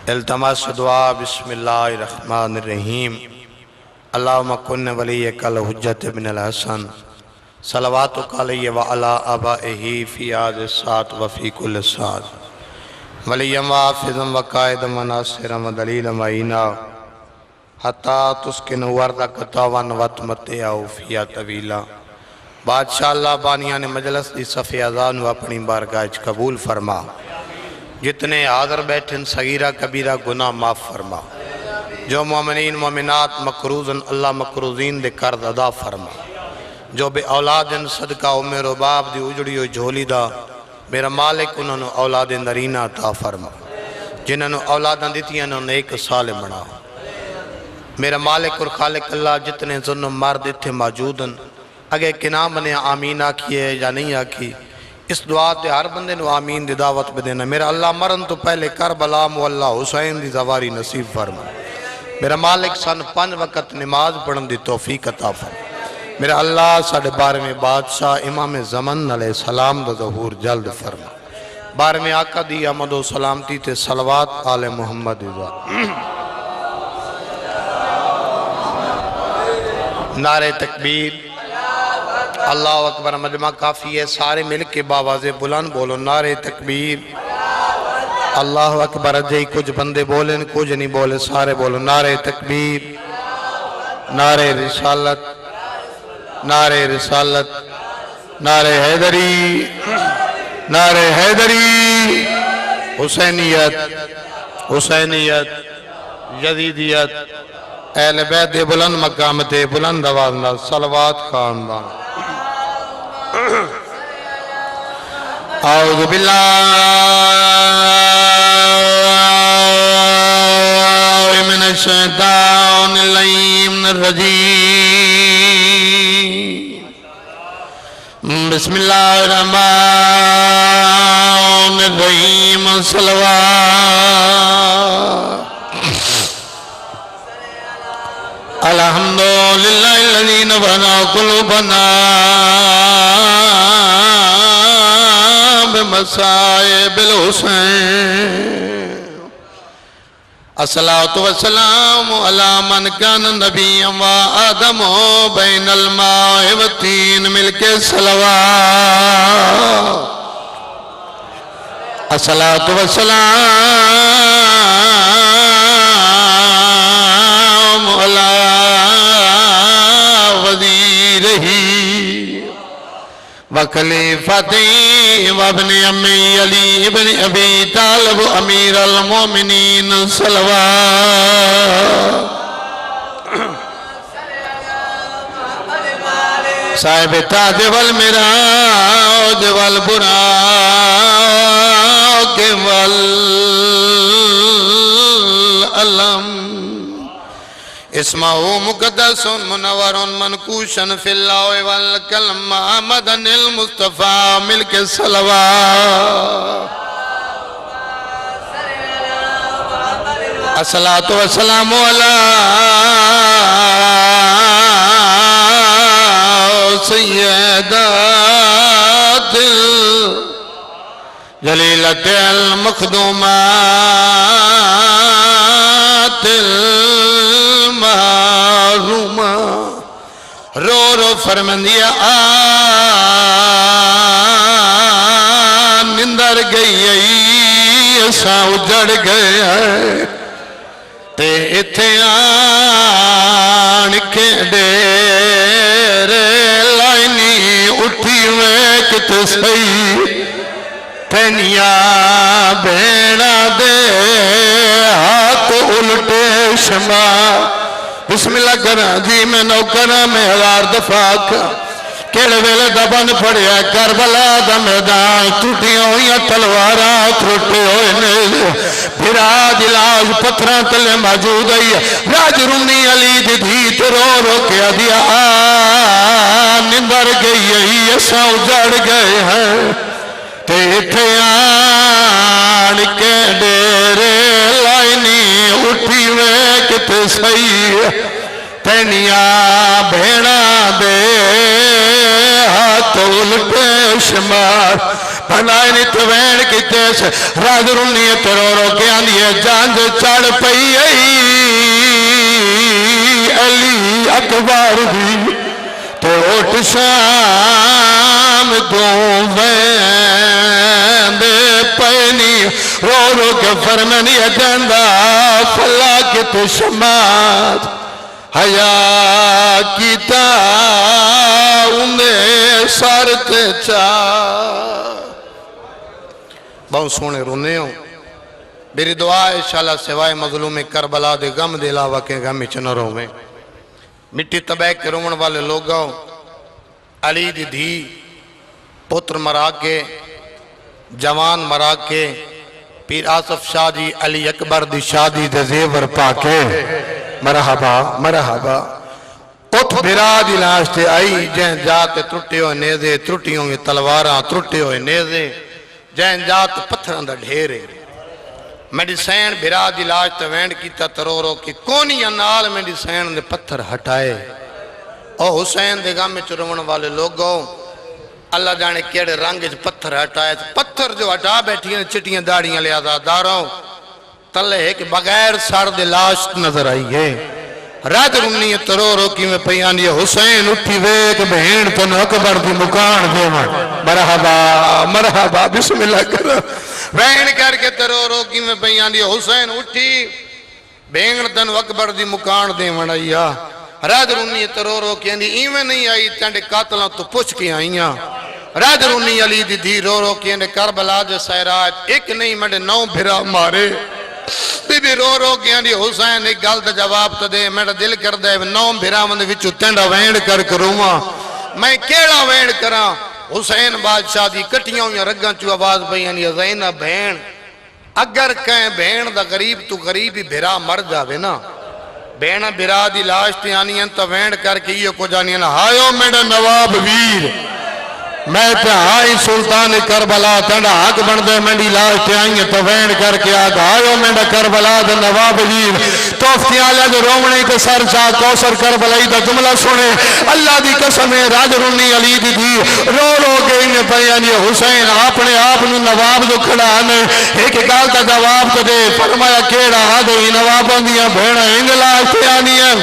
التماس دعا بسم اللہ الرحمن الرحیم اللہم کن ولیک الحجت بن الحسن صلواتک علیہ وعلا آبائہ فی آد الساعت وفی کل ساعت ولیم وآفظم وقائدم وناصرم ودلیلم وعینا حتی تسکن وردک طوان وطمتعو فیا طویلا بادشاہ اللہ بانیان مجلس دی صفی اذان و اپنی بارگاہ قبول فرما جتنے حاضر بیٹھن صغیرہ کبیرہ گناہ معاف فرما جو مومنین مومنات مقروضن اللہ مقروضین دے قرض ادا فرما جو بے اولادن صدقہ عمر و باب دی اجڑی و جھولی دا میرا مالک انہوں نے اولاد نرینہ عطا فرما جنہوں نے اولادن دیتی انہوں نے ایک سال بنا میرا مالک اور خالق اللہ جتنے ظلم مرد تھے موجودن اگر کنام نے آمین آکھیے یا نہیں آکھی اس دعا دے ہر بندے نو آمین دی دعوت بدینا میرا اللہ مرن تو پہلے کربلا مولا حسین دی زواری نصیب فرما میرا مالک سن 5 وقت نماز پڑھن دی توفیق عطا فرما میرا اللہ ساڑھے 12ویں بادشاہ امام زمن علیہ السلام دا ظہور جلد فرما 12ویں آقا دی احمد و سلامتی تے صلوات آل محمد نعرہ تکبیر اللہ اکبر مجمع کافی ہے سارے مل کے باواز بلند بولو نعرہ تکبیر اللہ اکبر جائی کچھ بندے بولیں کچھ نہیں بولے سارے بولو نعرہ تکبیر نعرہ رسالت نعرہ رسالت نعرہ حیدری نعرہ حیدری حسینیت حسینیت یزیدیت اہل بیت بلند مقام تے بلند آوازنا صلوات خاندان اعوذ باللہ من الشیطان اللعین الرجیم بسم اللہ الرحمن الرحیم صلوات الحمدللہ الذین بنا قلوبنا بمصائب الحسین الصلاة والسلام علی من کان نبی و آدم بین الماء والتین مل کے صلوات الصلاة والسلام علی وزیرہی وخلیفتی وابن امی علی ابن ابی طالب امیر المومنین صلوات صاحب تاج والمراج والبراق والعلم اسمہ مقدس منور منکوشن فی اللہ والکلم آمدن المصطفیٰ ملک صلوات الصلاة والسلام علی سیدات جلیلت المخدومات المحرومہ رو رو فرمندیا نندر گئی ایسا اجڑ گیا تے اتھے آن کے ڈیرے لائنی اٹھی ویکت سئی تینیا بینا دے ہاتھ الٹے شما بسم اللہ کرنا جی میں نوکرہ میں 1000 دفعہ کیڑے ویلے دبن پڑیا کربلا دا میدان ٹوٹیاں ہوئیاں تلوارا تھوٹے ہوئے نیزے بھراج علاج پتھران تلے موجود ہے راج رومی علی دی دھیت رو رو کے دیا نندر گئی ہے ایسا اجڑ گئے ہیں تیتھے آن کے ڈیرے لائنی اٹھی ویکت سئی تینیا بھیڑا دے ہاتھ الٹے شمار بھلائنی توین کی تیس راج رونی ترورو کے آندھئے جانج چڑھ پئی علی اکبر دی تو اٹھ شام تو ویند پینی رو رو کے فرمانی اجندہ فلا کے تو شمات حیا کیتا انہیں سارت چاہ بہت سونے رونے ہوں میری دعا ہے انشاءاللہ سوائے مظلوم کربلا دے غم دے علاوہ کے غم چنہ رو میں مٹی تبیک کے رومن والے لوگوں علی دی دھی پتر مرا کے جوان مرا کے پیر آصف شاہ جی علی اکبر دی شادی دے زیور پاکے مرحبا مرحبا اٹھ بھرا دی لاشتے آئی جہن جاتے ترٹے ہوئے نیزے ترٹیوں میں تلواراں ترٹے ہوئے نیزے جہن جات پتھران دا ڈھیرے میڈی سین بھرا دی لاشتے وینڈ کیتا ترورو کی کونی انال میڈی سین دے پتھر ہٹائے او حسین دے گام میں چرون والے لوگوں اللہ جانے کیڑے رنگ پتھر ہٹائے پتھر جو ہٹا بیٹھی ہیں چٹیاں داڑیاں لے آزاداروں تلے ہے کہ بغیر سار دے لاش نظر آئی ہے رات رونی ترو روکی میں پیانی حسین اٹھی ویک بہین تن اکبر دی مکان دیوان مرحبا مرحبا بسم اللہ کرو بہین کر کے ترو روکی میں پیانی حسین اٹھی بہین تن اکبر دی مکان دیوان آئیا رات رونی ترو روکی ایویں نہیں آئی تینڈے قاتلوں تو پوچھ کے آئیاں رات رونی علی دی دی رو روکی کربلا دے سائرات ایک نہیں مڈے 9 بھرا مارے بی بی رو رو گیا دی حسین ایک گل دا جواب تا دے میرا دل کر دے 9 بھراوند وچو تینڈا وینڈ کر کروں میں کیڑا وینڈ کراں حسین بادشاہ دی کٹیاں یا رگاں چو آواز بیانی زینب بہن اگر کہیں بہن دا غریب تو غریبی بھرا مر جاوے نا بہن بھرا دی لاش تے آنی ہیں تا وینڈ کر کے یہ کو جانی ہیں ہائیو میرا نواب ویر میں تے آئی سلطان کربلا تنڈا حق بن دے منڈی لاش تے آئیں تو وین کر کے آگا آئیو منڈا کربلا دے نواب ویر توفتی آلہ جو رومنے کے سر چاہ کوسر کربلائی دا جملہ سنے اللہ دی قسم راج رونی علی دی دی رو رو کے انہیں پیانی حسین اپنے آپ نے نواب جو کھڑا آنے ایک گال دا جواب تو دے فرمایا کیڑا آدھے نواب اندیاں بھیڑا انہیں لاش تے آنی ہے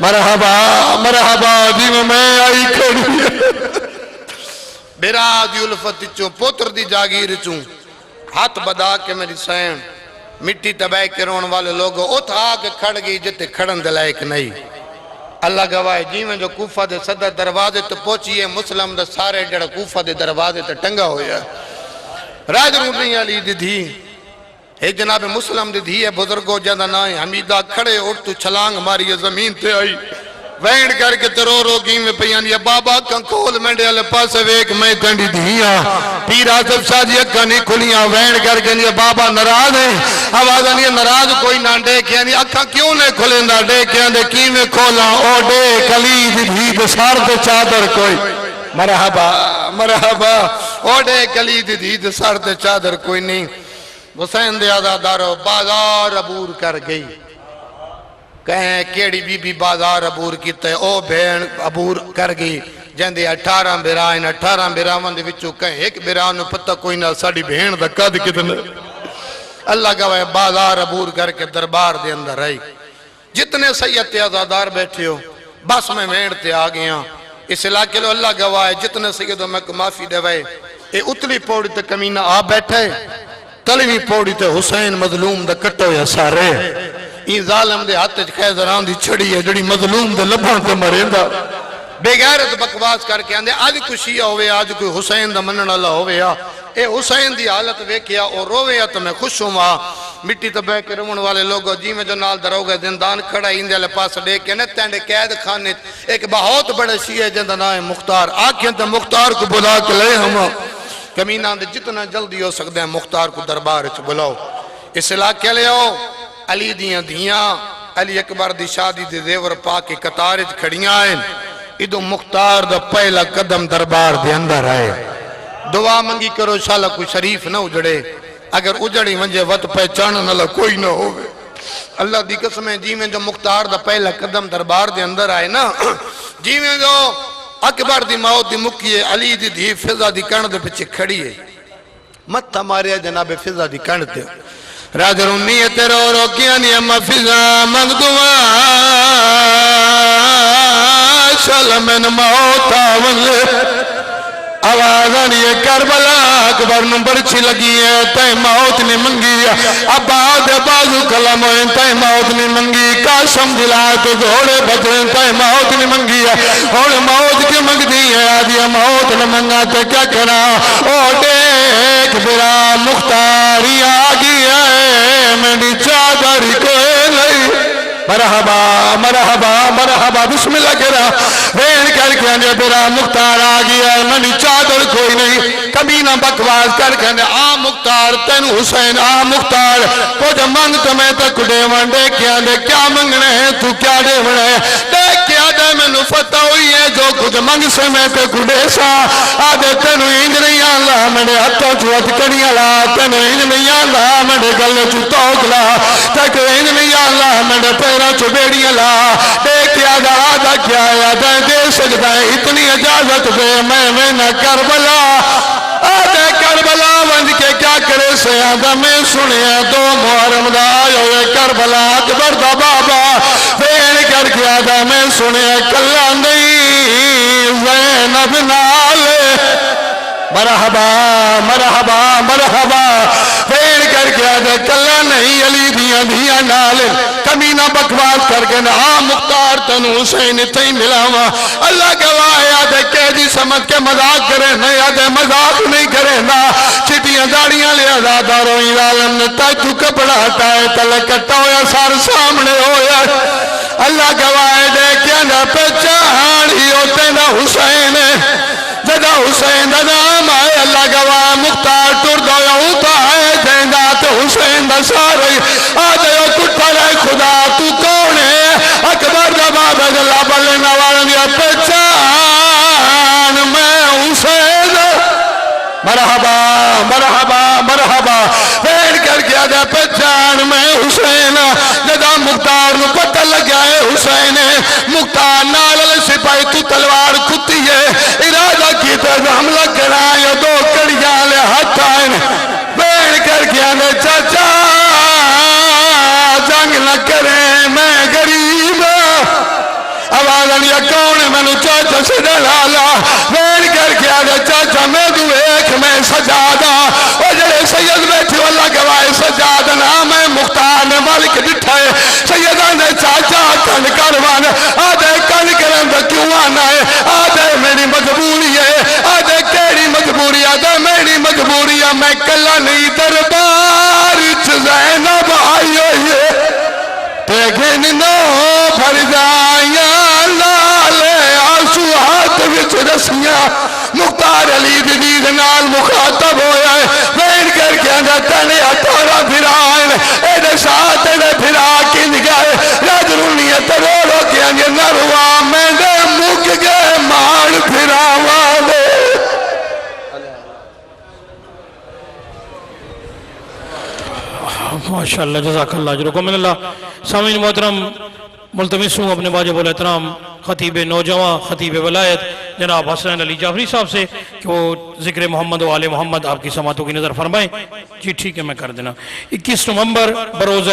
مرحبا مرحبا جی میں آئی کھڑی بیرا دی الفت چوں پوتر دی جاگیر چوں ہاتھ بدا کے میری سین مٹی تباہ کے رون والے لوگوں اتھا کے کھڑ گئی جتے کھڑن دلائک نہیں اللہ گواہ جی میں جو کوفہ دے صدر دروازے تو پوچھئے مسلم دے سارے جڑا کوفہ دے دروازے تو ٹنگا ہویا راج رونی علی دی دھی ایک جناب مسلم دی دھی ہے بزرگو جاندہ نائیں حمیدہ کھڑے اٹھ تو چھلانگ ماری زمین تے آئی وینڈ کر کے ترو روگی میں پیانی بابا کن کھول مینڈے اللہ پاس ویک میں تنڈی دھیاں پیر آصف شاہ جی اکھا نہیں کھلیاں وینڈ کر کے بابا نراز ہیں آواز نہیں نراز کوئی نہ ڈیک یعنی اکھا کیوں نے کھلیں دا ڈیک یعنی کی میں کھولا او ڈیک علی دی سار دے چادر کوئی مرحبا مرحبا او ڈیک علی دی سار دے چادر کوئی نہیں حسین دے آزادارو بازار عبور کر گئی کہیں کیڑی بی بی بازار عبور کیتے او بھین عبور کر گئی جہندے 18 بیرائن 18 بیراون دے وچوں کہیں ایک بیران نو پتہ کوئی نہ ساڑی بہن دا قد کتنے اللہ گواہ بازار عبور کر کے دربار دے اندر آئی جتنے سید آزادار بیٹھے ہو بس میں وینڈتے آ گیا اس علاقے لو اللہ گواہ جتنے سیدوں میں کو معافی دے وے اے اتلی پوڑی تے کمینہ آ بیٹھے تلوی پوڑی تے حسین مظلوم دا کٹو یا سارے این ظالم دے ہاتھ خیزران دی چھڑی ہے جڑی مظلوم دے لبھان تے مریندا بے غیرت بکواس کر کے آندے آج کوئی شیعہ ہوئے آج کوئی حسین دا منن اللہ ہوئے اے حسین دی حالت ویکیا اور روئے تو میں خوش ہوں مٹی تو بے کے رمون والے لوگوں جی میں جو نال دروگے زندان کھڑا ہی اندے پاس لے کے تینڈے قید خانے ایک بہت بڑے شیعہ جندہ نام مختار آکھیں تو مختار کو بلا کے لے ہم کمینہ دے جتنا جلدی ہو سکتے ہیں مختار کو دربار چ بلاؤ اس علاقے لے آؤ علی دیاں دیاں علی اکبر دی شادی دے زیور پا کے قطارج کھڑیاں ہیں ادو مختار دا پہلا قدم دربار دے اندر آئے دعا منگی کرو شالا کوئی شریف نہ اجڑے اگر اجڑی منجے وط پہچانن اللہ کوئی نہ ہوئے اللہ دی قسمیں جی میں جو مختار دا پہلا قدم دربار دے اندر آئے نا جی میں جو اکبر دی موت دی مکیے علی دی دی فضا دی کن دے پچھے کھڑی ہے مت ہمارے جناب فضا دی کن دے راج رونیت رو رو کیا نی اما فضا مغدوما شل من موت آونگے آواز آنی ہے کربلا اکبر نمبر چھی لگی ہے تائیں موت نے منگی عباد بازو کلم ہوئے تائیں موت نے منگی قاسم دلات گھوڑے بدریں تائیں موت نے منگی اور موت کی منگ دی ہے آدھی موت نے منگا تو کیا کرا او دیکھ برا مختاری آگی ہے میری چادر کوئی نہیں مرحبا مرحبا مرحبا بسم اللہ کرا وین کر کے آنے برا مختار آگی ہے منی چادر کوئی نہیں کبھی نہ بکواس کر کے آنے آ مختار تین حسین آ مختار کچھ منگ تمہیں تک دے وانڈے کیا دے کیا منگنے ہیں تو کیا دے وڑے دیکھ کیا دے میں نفتہ ہوئی ہے جو کچھ منگ سے میں تک دے سا آدھے تینو ہینج نہیں آلہ میرے ہتھوں چوت کری اللہ تینو ہینج نہیں آلہ میرے گلے چو توکلا تک ہینج نہیں آلہ میرے پیرا چو بیڑی اللہ دیکھ کیا دا آدھا کیا ہے دے سجدہ اتنی اجازت دے میں نہ کربلا آدھے کربلا ونج کے کیا کرے سے آدھا میں سنے دو محرم دا آئیو یہ کربلا اکبر دا بابا پھر کر کے آدھا میں سنے کلا نہیں زینب نالے مرحبا مرحبا مرحبا پھر کر کے آدھے کلا نہیں علی دیا دیا نالے کمی نہ بکواس کر کے نہ مختار تن حسین تھی ملاوا اللہ گواہ آدھے کہہ سمجھ کے مذاق کرے نہیں آدھے مذاق نہیں کرے نا چٹیاں داڑیاں لے آزاداروں عالم نے تاج تو کپڑا ہٹائے تلے کٹا ہویا سار سامنے ہویا اللہ گواہ دے کیا نہ پہچان ہی ہوتے نہ حسین جدا حسین دا نام آئے اللہ گواہ مختار ٹر دویا ہوتا ہے جیندہ تو حسین دا سارے آدھے کٹھا رہے خدا تو کون ہے اکبر دا باب اللہ بلنا والن یا پہچان میں حسین مرحبا مرحبا مرحبا پھر کر کے آدھے پہچان میں حسین جدا مختار نو پتہ لگیا ہے حسین مختار نال سپاہی تو تلوار کھتی ہے ارادہ کی طرف حملہ کرائے دو کڑیاں لے ہاتھ آئین پھر کر کے آدھے چاچا جنگ نہ کریں میں غریب آواز آنیا کون میں نو چاچا سے ڈالا پھر کر کے آدھے چاچا میں دو ایک میں سجادہ اور جڑے سید بیٹھے اللہ گواہ سجادہ نام ہے مختار نے مالک ڈٹھائے سیدہ نے چاچا کن کروان آدھے کن کرن دا کیوں آنا ہے آدھے میری مجبوری ہے آدھے کیڑی مجبوری آدھے میری مجبوری ہے میں کلا نہیں دربار زینب آئی ہوئی تیگن نو بھر جائیاں لالے آنسو ہاتھ وچ رسیاں مختار علی دید نال مخاطب ہویا ہے پھر کر کے اندر تنے اٹھارا پھرائن ایڈے ساتھ ایڈے پھرا کی نگاہ راج رونیت رو رو کے اندر نروا میں دے مک گئے مار پھراوا دے ماشاءاللہ جزاک اللہ اجرکم من اللہ سامعین محترم ملتمس ہوں اپنے واجب الاحترام خطیب نوجوان خطیب ولایت جناب حسین علی جعفری صاحب سے کہ وہ ذکر محمد و آل محمد آپ کی سماعتوں کی نظر فرمائیں جی ٹھیک ہے میں کر دینا 21 نومبر بروز